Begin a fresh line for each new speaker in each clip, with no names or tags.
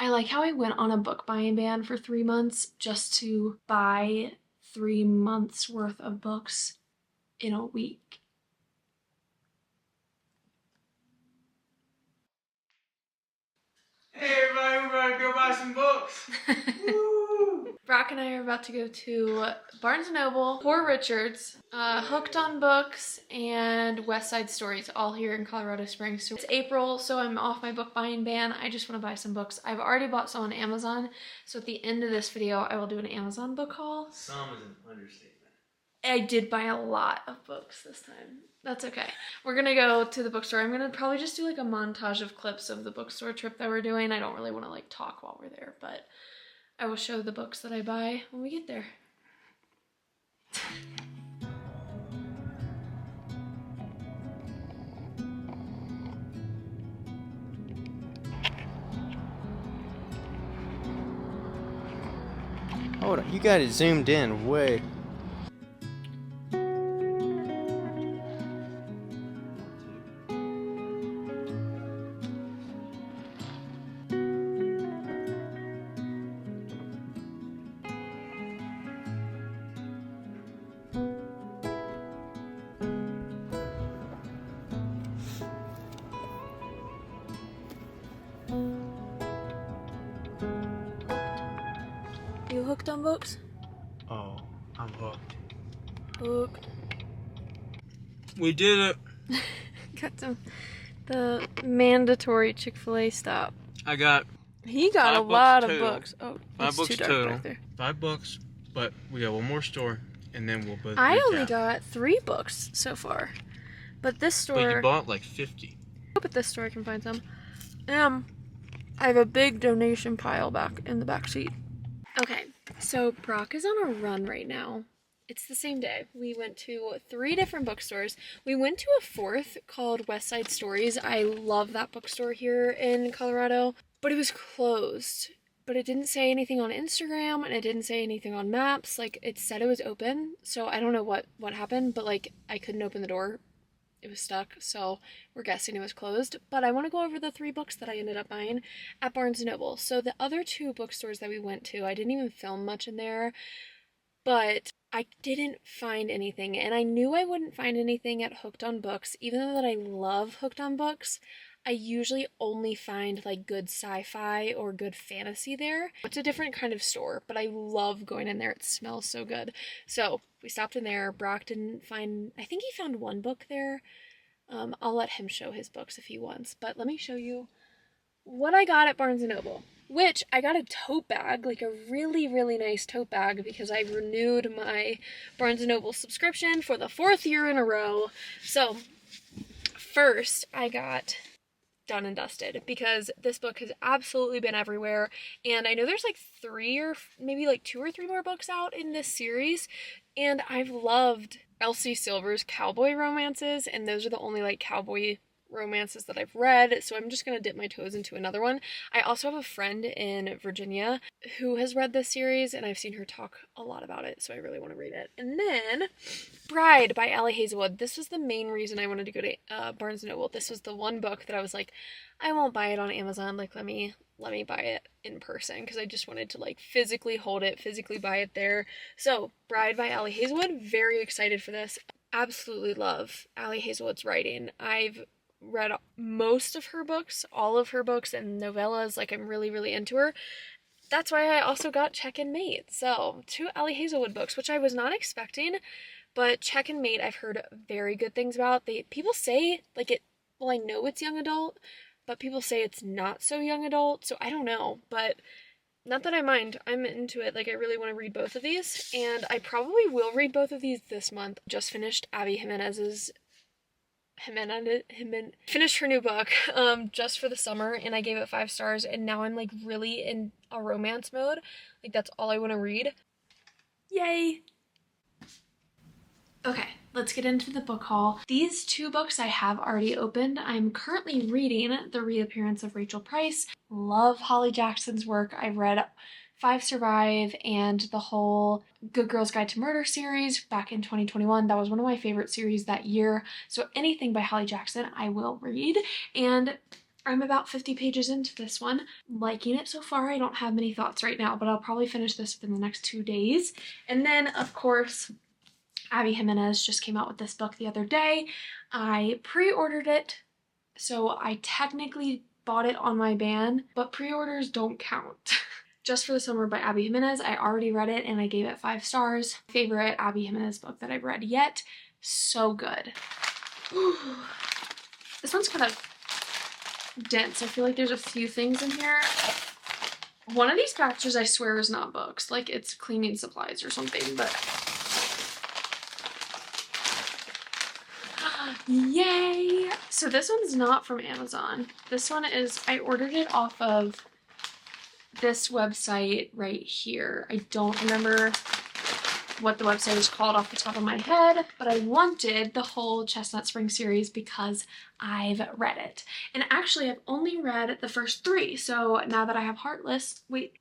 I like how I went on a book buying ban for 3 months just to buy 3 months worth of books in a week.
Hey everybody, we're about to go buy some books. Woo!
Brock and I are about to go to Barnes & Noble, Poor Richards, Hooked on Books, and West Side Stories, all here in Colorado Springs. So it's April, so I'm off my book buying ban. I just want to buy some books. I've already bought some on Amazon, so at the end of this video, I will do an Amazon book haul.
Some is an understatement.
I did buy a lot of books this time. That's okay. We're gonna go to the bookstore. I'm gonna probably just do like a montage of clips of the bookstore trip that we're doing. I don't really want to like talk while we're there, but I will show the books that I buy when we get there.
Hold on, you got it zoomed in way.
You hooked on books?
Oh, I'm hooked.
Hooked.
We did it.
Got the mandatory Chick-fil-A stop.
I got
He got a lot of books. Oh,
5 books
too dark
total.
back there.
5 books, but we got one more store, and then we'll both.
I
recap.
only got 3 books so far, but this store.
But you bought like 50.
I hope at this store I can find some. I have a big donation pile back in the back seat. Okay, so Brock is on a run right now. It's the same day. We went to 3 different bookstores. We went to a 4th called West Side Stories. I love that bookstore here in Colorado, but it was closed. But it didn't say anything on Instagram, and it didn't say anything on maps. Like, it said it was open, so I don't know what happened, but like, I couldn't open the door. It was stuck, so we're guessing it was closed. But I want to go over the 3 books that I ended up buying at Barnes & Noble. So the other 2 bookstores that we went to, I didn't even film much in there, but I didn't find anything. And I knew I wouldn't find anything at Hooked on Books. Even though that I love Hooked on Books, I usually only find like good sci-fi or good fantasy there. It's a different kind of store, but I love going in there. It smells so good. So we stopped in there. Brock didn't find, I think he found 1 book there. I'll let him show his books if he wants, but let me show you what I got at Barnes & Noble. Which, I got a tote bag, like a really, really nice tote bag, because I renewed my Barnes & Noble subscription for the 4th year in a row. So, first, I got Done and Dusted, because this book has absolutely been everywhere, and I know there's like 3 or maybe like 2 or 3 more books out in this series, and I've loved Elsie Silver's cowboy romances, and those are the only like cowboy romances that I've read, so I'm just gonna dip my toes into another one. I also have a friend in Virginia who has read this series, and I've seen her talk a lot about it, so I really want to read it. And then Bride by Allie Hazelwood. This was the main reason I wanted to go to Barnes & Noble. This was the one book that I was like, I won't buy it on Amazon, like let me buy it in person, because I just wanted to like physically hold it, physically buy it there. So Bride by Allie Hazelwood, very excited for this. Absolutely love Allie Hazelwood's writing. I've read most of her books, all of her books and novellas. Like, I'm really, really into her. That's why I also got Check and Mate. So, 2 Allie Hazelwood books, which I was not expecting, but Check and Mate I've heard very good things about. People say, like, well, I know it's young adult, but people say it's not so young adult, so I don't know, but not that I mind. I'm into it. Like, I really want to read both of these, and I probably will read both of these this month. Just finished Abby Jimenez's finished her new book just for the summer, and I gave it 5 stars, and now I'm like really in a romance mode. Like, that's all I want to read. Yay! Okay, let's get into the book haul. These 2 books I have already opened. I'm currently reading The Reappearance of Rachel Price. Love Holly Jackson's work. I've read 5 Survive and the whole Good Girls Guide to Murder series back in 2021. That was one of my favorite series that year. So anything by Holly Jackson I will read. And I'm about 50 pages into this one. Liking it so far. I don't have many thoughts right now, but I'll probably finish this within the next 2 days. And then, of course, Abby Jimenez just came out with this book the other day. I pre-ordered it, so I technically bought it on my ban, but pre-orders don't count. Just for the Summer by Abby Jimenez. I already read it and I gave it 5 stars. Favorite Abby Jimenez book that I've read yet. So good. This one's kind of dense. I feel like there's a few things in here. One of these packages I swear is not books. Like it's cleaning supplies or something, but yay! So this one's not from Amazon. This one is, I ordered it off of this website right here. I don't remember what the website is called off the top of my head, but I wanted the whole Chestnut Spring series because I've read it. And actually I've only read the first 3, so now that I have Heartless, wait,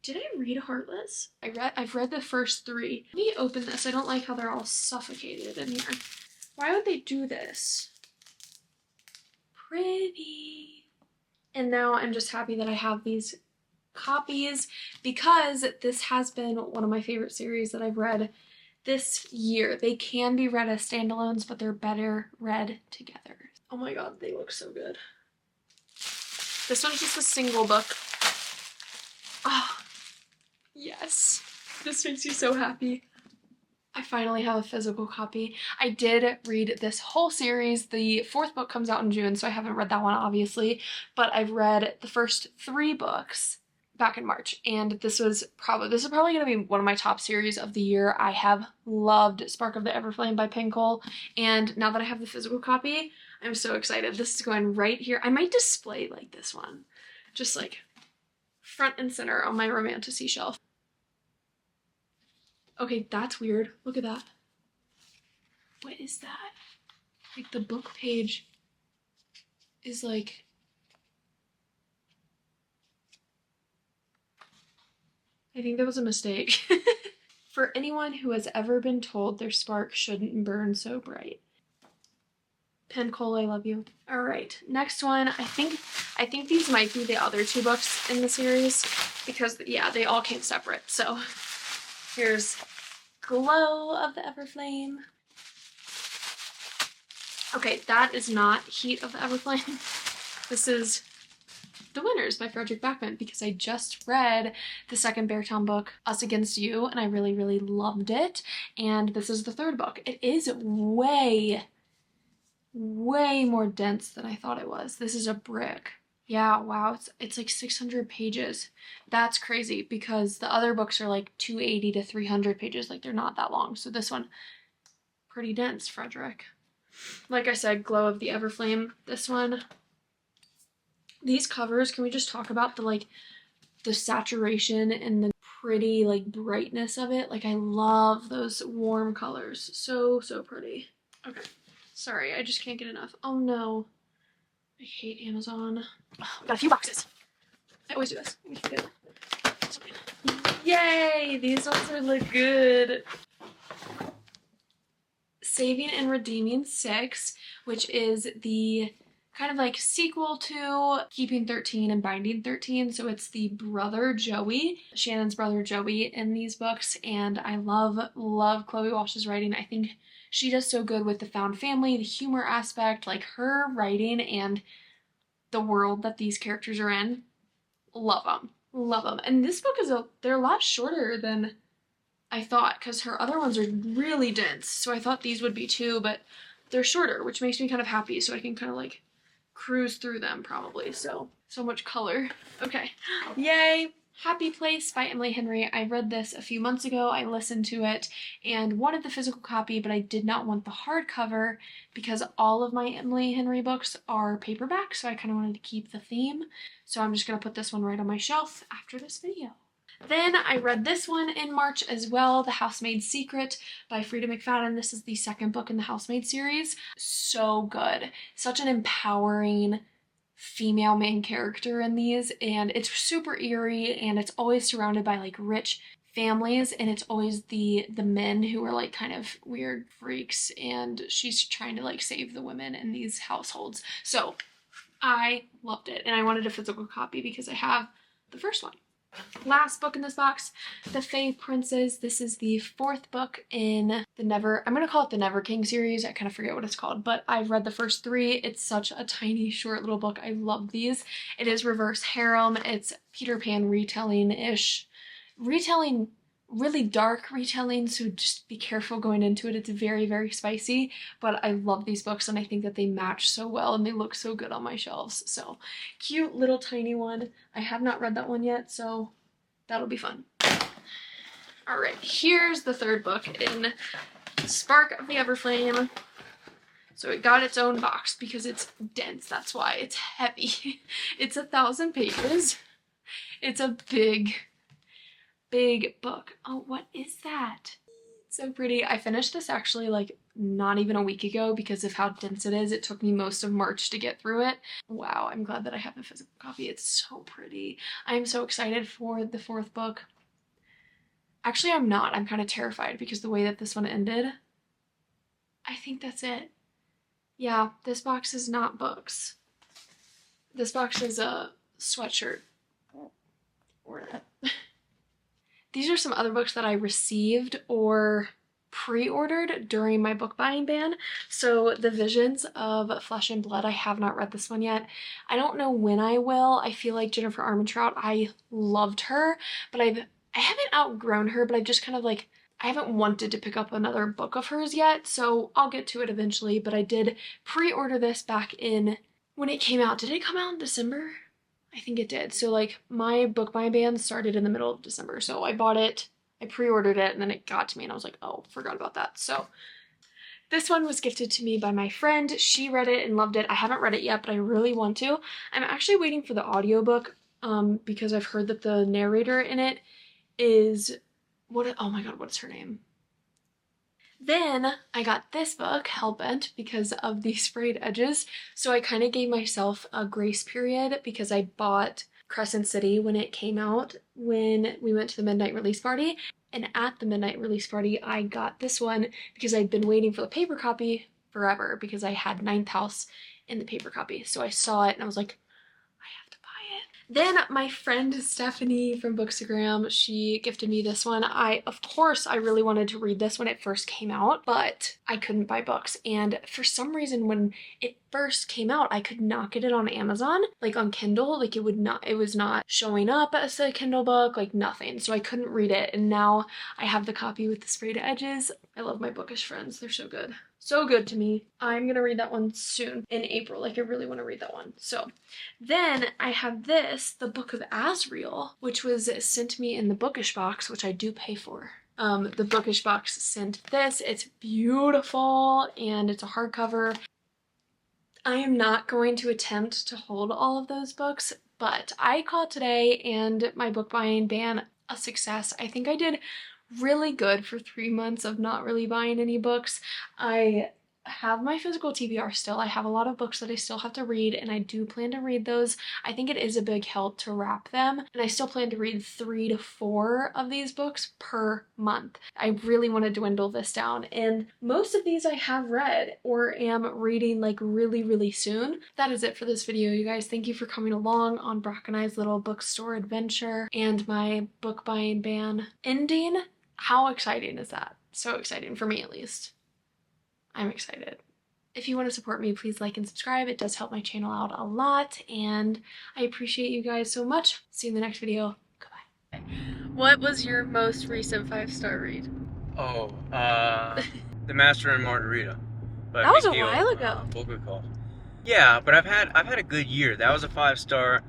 did I read Heartless? I've read the first 3. Let me open this. I don't like how they're all suffocated in here. Why would they do this? Pretty. And now I'm just happy that I have these copies because this has been one of my favorite series that I've read this year. They can be read as standalones, but they're better read together. Oh my god, they look so good. This one's just a single book. Oh, yes. This makes you so happy. I finally have a physical copy. I did read this whole series. The 4th book comes out in June, so I haven't read that one obviously, but I've read the first 3 books back in March, and this is probably going to be one of my top series of the year. I have loved Spark of the Everflame by Pinkle, and now that I have the physical copy, I'm so excited. This is going right here. I might display like this one, just like front and center on my Romantasy shelf. Okay, that's weird. Look at that. What is that? Like the book page is like... I think that was a mistake. For anyone who has ever been told their spark shouldn't burn so bright. Pinkle, I love you. All right, next one. I think these might be the other 2 books in the series because yeah, they all came separate. So here's Glow of the Everflame. Okay, that is not Heat of the Everflame. This is The Winners by Frederick Backman because I just read the second Beartown book, Us Against You, and I really, really loved it. And this is the 3rd book. It is way more dense than I thought it was. This is a brick. Yeah, wow, it's like 600 pages. That's crazy because the other books are like 280 to 300 pages. Like they're not that long. So this one, pretty dense, Frederick. Like I said, Glow of the Everflame. This one, these covers, can we just talk about the saturation and the pretty like brightness of it? Like I love those warm colors. So pretty. Okay, sorry, I just can't get enough. Oh no. I hate Amazon. Oh, got a few boxes. I always do this. Yay! These ones are look good. Saving and Redeeming 6, which is the kind of like sequel to Keeping 13 and Binding 13. So it's the brother Joey, Shannon's brother Joey in these books. And I love Chloe Walsh's writing. I think she does so good with the found family, the humor aspect, like her writing and the world that these characters are in. Love them. And this book they're a lot shorter than I thought because her other ones are really dense. So I thought these would be too, but they're shorter, which makes me kind of happy. So I can kind of like cruise through them probably. So much color. Okay. Yay. Happy Place by Emily Henry. I read this a few months ago. I listened to it and wanted the physical copy, but I did not want the hardcover because all of my Emily Henry books are paperback, so I kind of wanted to keep the theme. So I'm just going to put this one right on my shelf after this video. Then I read this one in March as well, The Housemaid's Secret by Frida McFadden. This is the 2nd book in the Housemaid series. So good. Such an empowering female main character in these, and it's super eerie, and it's always surrounded by like rich families, and it's always the men who are like kind of weird freaks, and she's trying to like save the women in these households. So I loved it, and I wanted a physical copy because I have the first one. Last book in this box, The Fae Princes. This is the 4th book in the I'm gonna call it the Never King series. I kind of forget what it's called, but I've read the first 3. It's such a tiny, short little book. I love these. It is reverse harem. It's Peter Pan retelling-ish. Retelling, really dark retelling, so just be careful going into it. It's very, very spicy, but I love these books, and I think that they match so well, and they look so good on my shelves. So, cute little tiny one. I have not read that one yet, so that'll be fun. All right, here's the 3rd book in Spark of the Everflame. So it got its own box because it's dense. That's why it's heavy. It's 1,000 pages. It's a big book. Oh, what is that? So pretty. I finished this actually like not even a week ago because of how dense it is. It took me most of March to get through it. Wow, I'm glad that I have a physical copy. It's so pretty. I am so excited for the 4th book. Actually, I'm not. I'm kind of terrified because the way that this one ended. I think that's it. Yeah, this box is not books. This box is a sweatshirt. Or these are some other books that I received or pre-ordered during my book buying ban. So The Visions of Flesh and Blood, I have not read this one yet. I don't know when I will. I feel like Jennifer Armentrout, I loved her, but I haven't outgrown her, but I've just kind of like, I haven't wanted to pick up another book of hers yet, so I'll get to it eventually, but I did pre-order this back in when it came out. Did it come out in December? I think it did. So like my book buying ban started in the middle of December. So I bought it, I pre-ordered it, and then it got to me and I was like, oh, forgot about that. So this one was gifted to me by my friend. She read it and loved it. I haven't read it yet, but I really want to. I'm actually waiting for the audiobook because I've heard that the narrator in it is, oh my god, what's her name? Then I got this book, Hellbent, because of the sprayed edges. So I kind of gave myself a grace period because I bought Crescent City when it came out when we went to the midnight release party. And at the midnight release party, I got this one because I'd been waiting for the paper copy forever because I had Ninth House in the paper copy. So I saw it and I was like, I have to buy it. Then my friend Stephanie from Bookstagram, she gifted me this one. Of course, I really wanted to read this when it first came out, but I couldn't buy books. And for some reason, when it first came out, I could not get it on Amazon, like on Kindle. Like it was not showing up as a Kindle book, like nothing. So I couldn't read it. And now I have the copy with the sprayed edges. I love my bookish friends. They're so good. So good to me. I'm gonna read that one soon in April. Like I really want to read that one. So then I have this, the Book of Asriel, which was sent me in the bookish box, which I do pay for. The bookish box sent this. It's beautiful and it's a hardcover. I am not going to attempt to hold all of those books, but I called today and my book buying ban a success. I think I did really good for 3 months of not really buying any books. I have my physical TBR still. I have a lot of books that I still have to read, and I do plan to read those. I think it is a big help to wrap them, and I still plan to read 3 to 4 of these books per month. I really want to dwindle this down, and most of these I have read or am reading like really, really soon. That is it for this video, you guys. Thank you for coming along on Brock and I's little bookstore adventure and my book buying ban ending. How exciting is that? So exciting, for me at least. I'm excited. If you want to support me, please like and subscribe. It does help my channel out a lot, and I appreciate you guys so much. See you in the next video. Goodbye. What was your most recent 5-star read?
Oh, The Master and Margarita.
That was a while ago.
Bookclub. Yeah, but I've had a good year. That was a 5-star.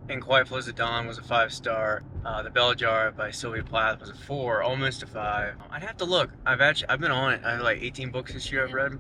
And Quiet Flows at Dawn was a 5-star. The Bell Jar by Sylvia Plath was a 4, almost a 5. I'd have to look. I've been on it. I have like 18 books this year I've read.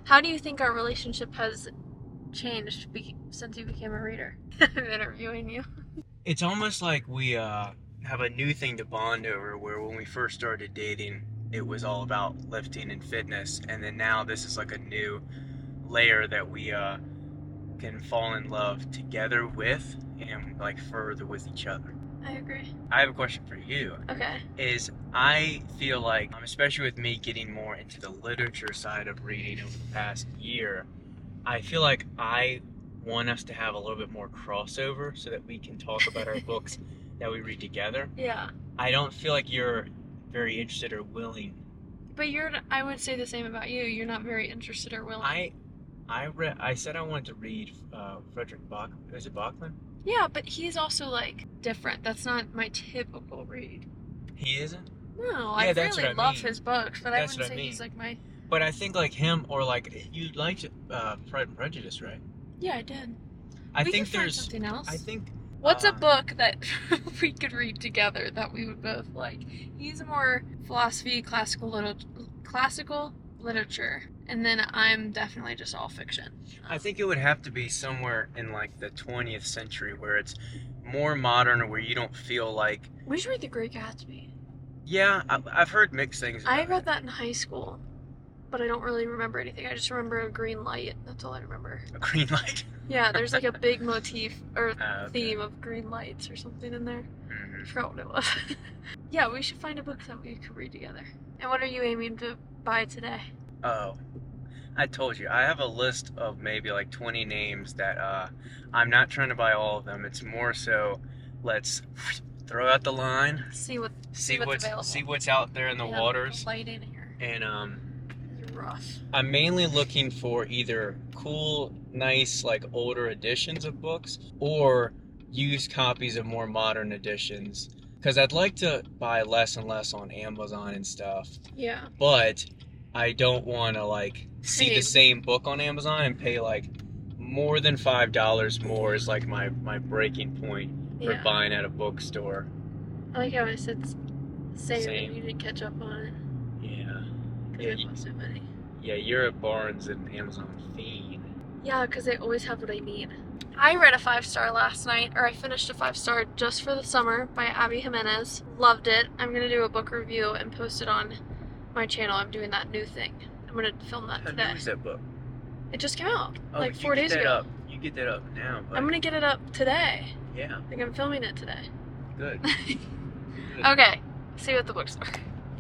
How do you think our relationship has changed since you became a reader? I'm interviewing you.
It's almost like we have a new thing to bond over, where when we first started dating, it was all about lifting and fitness, and then now this is like a new layer that we can fall in love together with and like further with each other.
I agree.
I have a question for you.
Okay.
I feel like, especially with me getting more into the literature side of reading over the past year, I feel like I want us to have a little bit more crossover so that we can talk about our books that we read together.
Yeah.
I don't feel like you're very interested or willing.
But I would say the same about you. You're not very interested or willing.
I said I wanted to read Frederick Bach. Is it Bachman?
Yeah, but he's also like different. That's not my typical read.
He isn't?
No,
Yeah,
I
that's
really
what I
love
mean.
his books, but I
That's
wouldn't
what I
say he's
mean.
like my.
But I think like him, or like you liked Pride and Prejudice, right?
Yeah, I did.
I
We
think
could find
there's.
something else.
I think.
What's a book that we could read together that we would both like? He's more philosophy, classical literature, and then I'm definitely just all fiction.
I think it would have to be somewhere in like the 20th century where it's more modern, or where you don't feel like.
We should read The Great Gatsby.
Yeah, I've heard mixed things about
I
it.
read that in high school, but I don't really remember anything. I just remember a green light. That's all I remember.
A green light.
Yeah, there's like a big motif or
Okay.
theme of green lights or something in there.
Mhm.
I forgot what it was. Yeah, we should find a book that we could read together. And what are you aiming to buy today?
Oh, I told you, I have a list of maybe like 20 names that I'm not trying to buy all of them. It's more so let's throw out the line,
See what's available.
see what's out there in the
Yeah,
waters,
the lighting here
and
is rough.
I'm mainly looking for either cool, nice, like older editions of books, or used copies of more modern editions. Because I'd like to buy less and less on Amazon and stuff,
Yeah.
but I don't want to like see the same book on Amazon and pay like more than $5 more is like my breaking point for
Yeah.
buying at a bookstore.
I like how I said same.
Same.
You didn't catch up on it.
Yeah.
Because
Yeah,
I bought so many.
yeah, you're a Barnes and Amazon fiend.
Yeah, because they always have what I need. I read a 5-star last night, or I finished a 5-star just for the summer by Abby Jimenez. Loved it. I'm going to do a book review and post it on my channel. I'm doing that new thing. I'm going to film that
How
today.
new is that book?
It just came out,
Oh,
like
but
4 days ago.
You get that up now. But
I'm going to get it up today.
yeah,
Like I'm filming it today.
good.
Okay, see you at the bookstore.